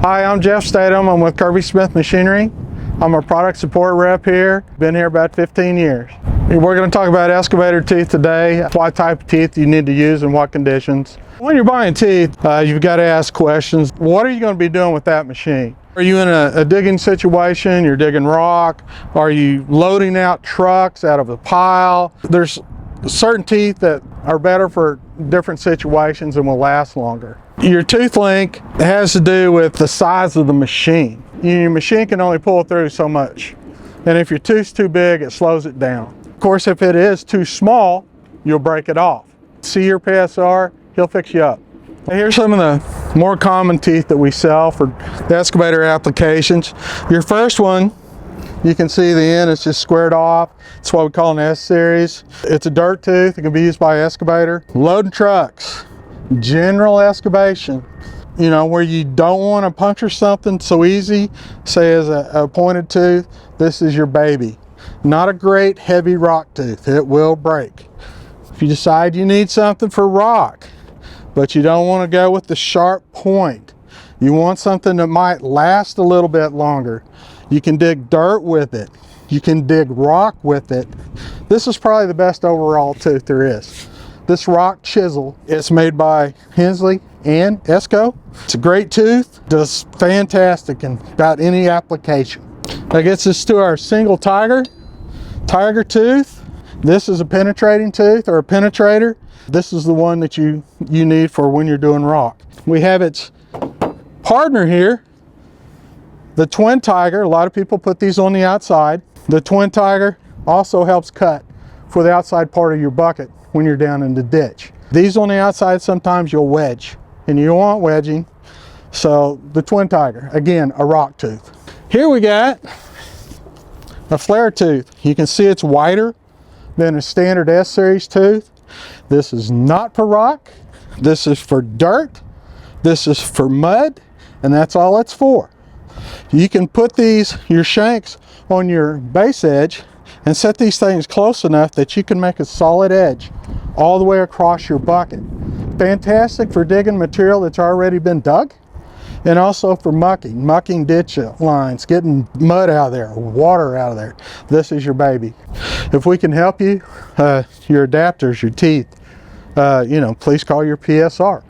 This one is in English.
Hi, I'm Jeff Statum. I'm with Kirby Smith Machinery. I'm a product support rep here. Been here about 15 years. We're going to talk about excavator teeth today. What type of teeth you need to use in what conditions. When you're buying teeth, you've got to ask questions. What are you going to be doing with that machine? Are you in a digging situation? You're digging rock? Are you loading out trucks out of a pile? There's certain teeth that are better for different situations and will last longer. Your tooth length has to do with the size of the machine. Your machine can only pull through so much. And if your tooth's too big, it slows it down. Of course, if it is too small, you'll break it off. See your PSSR, he'll fix you up. Here's some of the more common teeth that we sell for the excavator applications. Your first one, you can see the end is just squared off. It's what we call an S series. It's a dirt tooth. It can be used by excavator. Loading trucks, general excavation, you know, where you don't want to puncture something so easy, say as a pointed tooth, this is your baby. Not a great heavy rock tooth. It will break. If you decide you need something for rock, but you don't want to go with the sharp point, you want something that might last a little bit longer, you can dig dirt with it. You can dig rock with it. This is probably the best overall tooth there is. This rock chisel is made by Hensley and Esco. It's a great tooth, does fantastic in about any application. That gets us to our single tiger tooth. This is a penetrating tooth or a penetrator. This is the one that you need for when you're doing rock. We have its partner here, the twin tiger. A lot of people put these on the outside. The twin tiger also helps cut for the outside part of your bucket when you're down in the ditch. These on the outside, sometimes you'll wedge, and you don't want wedging. So the twin tiger, again, a rock tooth. Here we got a flare tooth. You can see it's wider than a standard S series tooth. This is not for rock. This is for dirt. This is for mud, and that's all it's for. You can put your shanks on your base edge and set these things close enough that you can make a solid edge all the way across your bucket. Fantastic for digging material that's already been dug, and also for mucking ditch lines, getting mud out of there, water out of there. This is your baby. If we can help you, your adapters, your teeth, you know, please call your PSR.